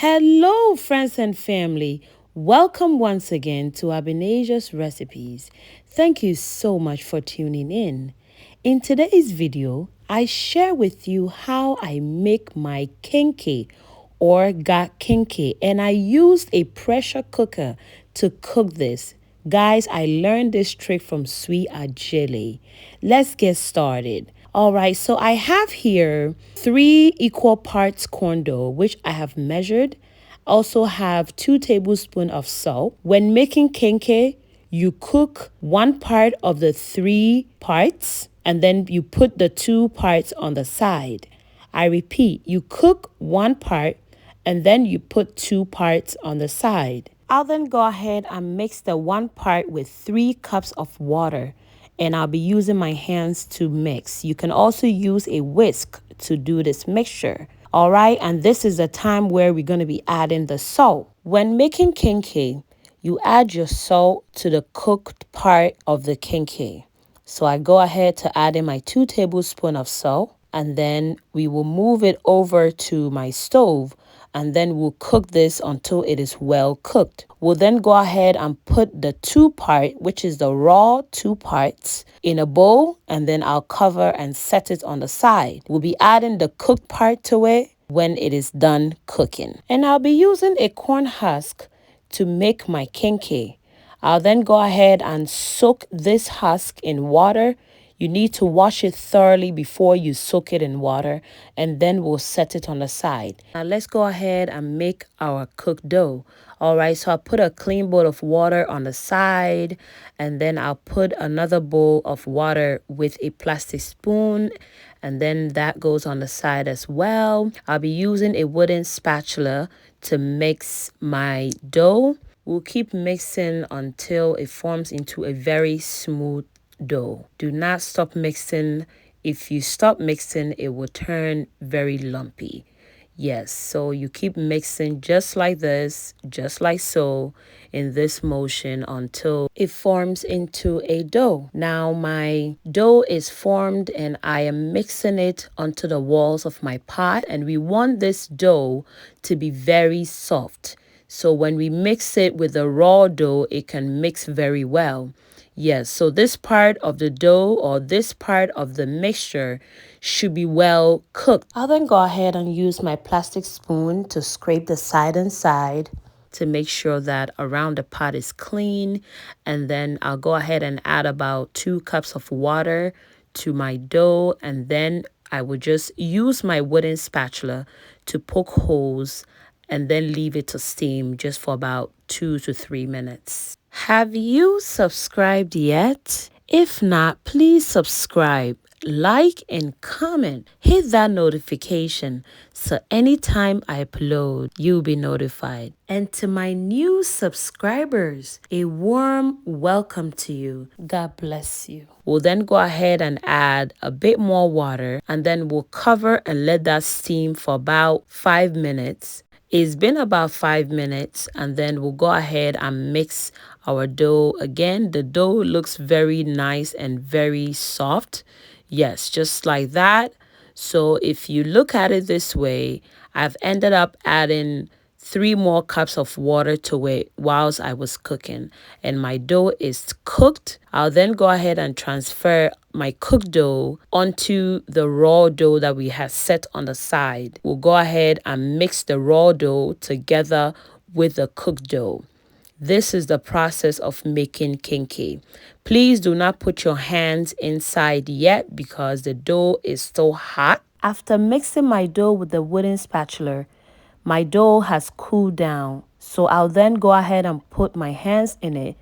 Hello, friends and family. Welcome once again to Abinasia's Recipes. Thank you so much for tuning in. In today's video, I share with you how I make my Kenkey or Ga Kenkey, and I used a pressure cooker to cook this. Guys, I learned this trick from Sweet Ajele. Let's get started. All right, so I have here 3 equal parts corn dough, which I have measured. Also have 2 tablespoons of salt. When making kenkey, you cook 1 part of the 3 parts and then you put the 2 parts on the side. I repeat, you cook 1 part and then you put 2 parts on the side. I'll then go ahead and mix the 1 part with 3 cups of water, and I'll be using my hands to mix. You can also use a whisk to do this mixture. All right, and this is the time where we're going to be adding the salt. When making kenkey, you add your salt to the cooked part of the kenkey. So I go ahead to add in my 2 tablespoons of salt, and then we will move it over to my stove, and then we'll cook this until it is well cooked. We'll then go ahead and put the 2 part, which is the raw 2 parts, in a bowl, and then I'll cover and set it on the side. We'll be adding the cooked part to it when it is done cooking. And I'll be using a corn husk to make my kenkey. I'll then go ahead and soak this husk in water. You need to wash it thoroughly before you soak it in water, and then we'll set it on the side. Now let's go ahead and make our cooked dough. All right, so I'll put a clean bowl of water on the side, and then I'll put another bowl of water with a plastic spoon, and then that goes on the side as well. I'll be using a wooden spatula to mix my dough. We'll keep mixing until it forms into a very smooth dough. Do not stop mixing. If you stop mixing, it will turn very lumpy. Yes, so you keep mixing just like this, just like so, in this motion until it forms into a dough. Now my dough is formed and I am mixing it onto the walls of my pot, and we want this dough to be very soft. So when we mix it with the raw dough, it can mix very well. Yes, so this part of the dough or this part of the mixture should be well cooked. I'll then go ahead and use my plastic spoon to scrape the side and side to make sure that around the pot is clean. And then I'll go ahead and add about 2 cups of water to my dough, and then I will just use my wooden spatula to poke holes and then leave it to steam just for about 2 to 3 minutes. Have you subscribed yet? If not, please subscribe, like, and comment. Hit that notification so anytime I upload, you'll be notified. And to my new subscribers, a warm welcome to you. God bless you. We'll then go ahead and add a bit more water, and then we'll cover and let that steam for about 5 minutes. It's been about 5 minutes, and then we'll go ahead and mix our dough again. The dough looks very nice and very soft. Yes, just like that. So if you look at it this way, I've ended up adding 3 more cups of water to it whilst I was cooking, and my dough is cooked. I'll then go ahead and transfer my cooked dough onto the raw dough that we had set on the side. We'll go ahead and mix the raw dough together with the cooked dough. This is the process of making kenkey. Please do not put your hands inside yet because the dough is still hot. After mixing my dough with the wooden spatula, my dough has cooled down, so I'll then go ahead and put my hands in it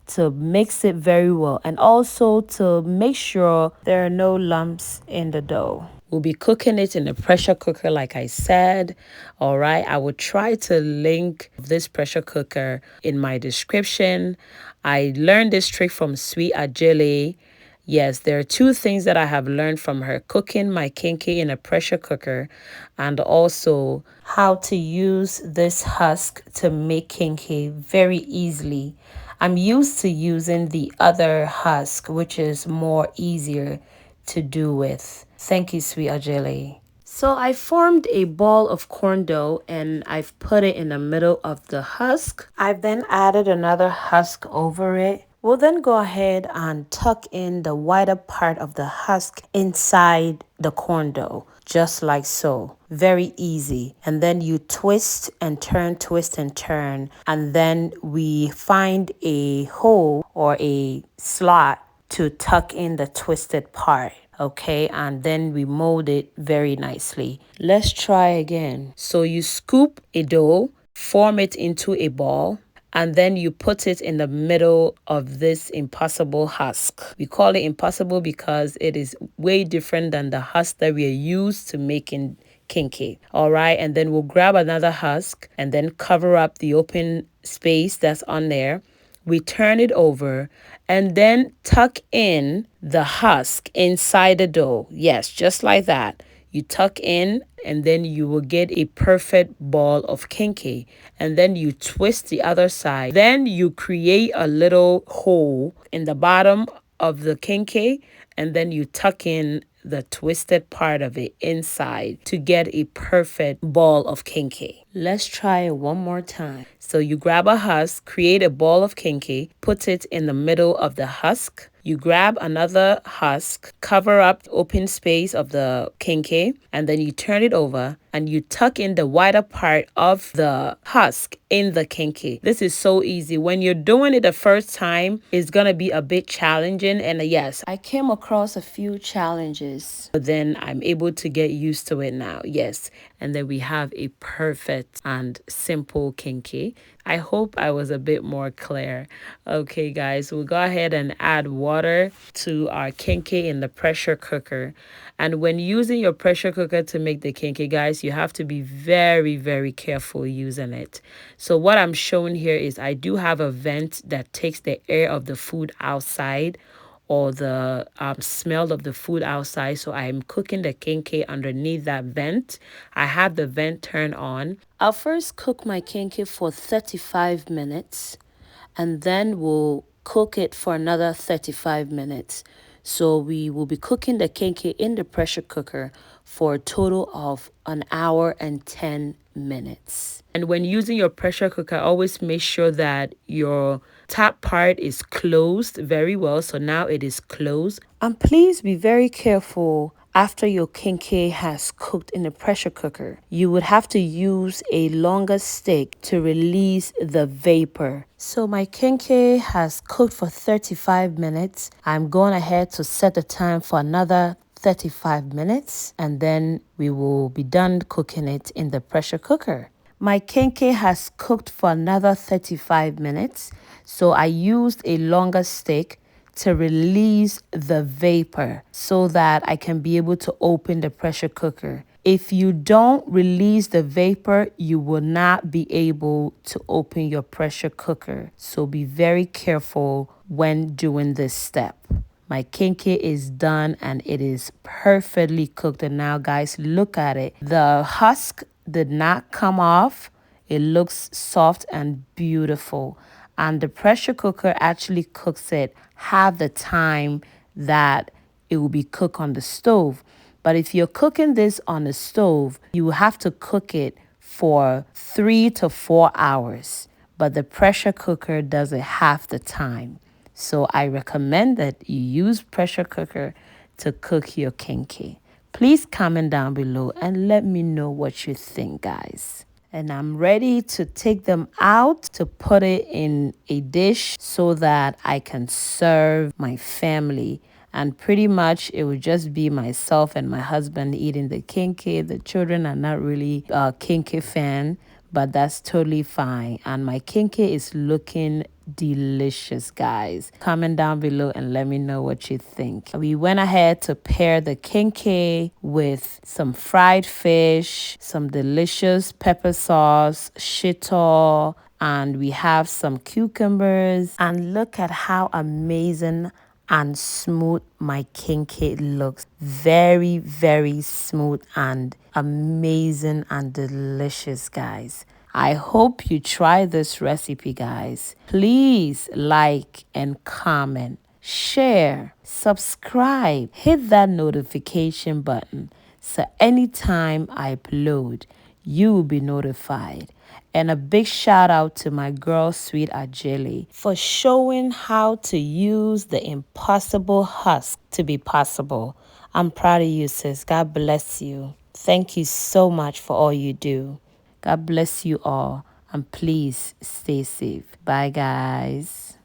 to mix it very well, and also to make sure there are no lumps in the dough. We'll be cooking it in a pressure cooker like I said. All right, I will try to link this pressure cooker in my description. I learned this trick from Sweet Ajele. Yes, there are 2 things that I have learned from her: cooking my kenkey in a pressure cooker, and also how to use this husk to make kenkey very easily. I'm used to using the other husk, which is more easier to do with. Thank you, Sweet Ajele. So I formed a ball of corn dough and I've put it in the middle of the husk. I've then added another husk over it. We'll then go ahead and tuck in the wider part of the husk inside the corn dough, just like so. Very easy. And then you twist and turn, and then we find a hole or a slot to tuck in the twisted part. Okay, and then we mold it very nicely. Let's try again. So you scoop a dough, form it into a ball, and then you put it in the middle of this impossible husk. We call it impossible because it is way different than the husk that we are used to making kenkey. All right, and then we'll grab another husk and then cover up the open space that's on there. We turn it over and then tuck in the husk inside the dough. Yes, just like that. You tuck in and then you will get a perfect ball of kenkey. And then you twist the other side. Then you create a little hole in the bottom of the kenkey and then you tuck in the twisted part of it inside to get a perfect ball of kenkey. Let's try it one more time. So you grab a husk, create a ball of kenkey, put it in the middle of the husk. You grab another husk, cover up the open space of the kenkey, and then you turn it over and you tuck in the wider part of the husk in the kenkey. This is so easy. When you're doing it the first time, it's going to be a bit challenging. And yes, I came across a few challenges, but then I'm able to get used to it now. Yes. And then we have a perfect and simple kenkey. I hope I was a bit more clear. Okay, guys, we'll go ahead and add water to our kenkey in the pressure cooker. And when using your pressure cooker to make the kenkey, guys, you have to be very, very careful using it. So what I'm showing here is I do have a vent that takes the air of the food outside or the smell of the food outside. So I'm cooking the kenkey underneath that vent. I have the vent turned on. I'll first cook my kenkey for 35 minutes and then we'll cook it for another 35 minutes. So we will be cooking the kenkey in the pressure cooker for a total of 1 hour and 10 minutes. And when using your pressure cooker, always make sure that your top part is closed very well. So now it is closed. And please be very careful after your kenkey has cooked in the pressure cooker. You would have to use a longer stick to release the vapor. So my kenkey has cooked for 35 minutes. I'm going ahead to set the time for another 35 minutes and then we will be done cooking it in the pressure cooker. My kenkey has cooked for another 35 minutes, so I used a longer stick to release the vapor so that I can be able to open the pressure cooker. If you don't release the vapor, you will not be able to open your pressure cooker. So be very careful when doing this step. My kenkey is done and it is perfectly cooked. And now, guys, look at it. The husk did not come off. It looks soft and beautiful. And the pressure cooker actually cooks it half the time that it will be cooked on the stove. But if you're cooking this on the stove, you have to cook it for 3 to 4 hours. But the pressure cooker does it half the time. So I recommend that you use pressure cooker to cook your kenkey. Please comment down below and let me know what you think, guys. And I'm ready to take them out to put it in a dish so that I can serve my family. And pretty much it would just be myself and my husband eating the kenkey. The children are not really a kenkey fan, but that's totally fine. And my kenkey is looking delicious, guys. Comment down below and let me know what you think. We went ahead to pair the kenkey with some fried fish, some delicious pepper sauce, shito, and we have some cucumbers. And look at how amazing and smooth my kenkey looks. Very, very smooth and amazing and delicious, guys. I hope you try this recipe, guys. Please like and comment, share, subscribe, hit that notification button so anytime I upload, you will be notified. And a big shout out to my girl, Sweet Ajeli, for showing how to use the impossible husk to be possible. I'm proud of you, sis. God bless you. Thank you so much for all you do. God bless you all. And please stay safe. Bye, guys.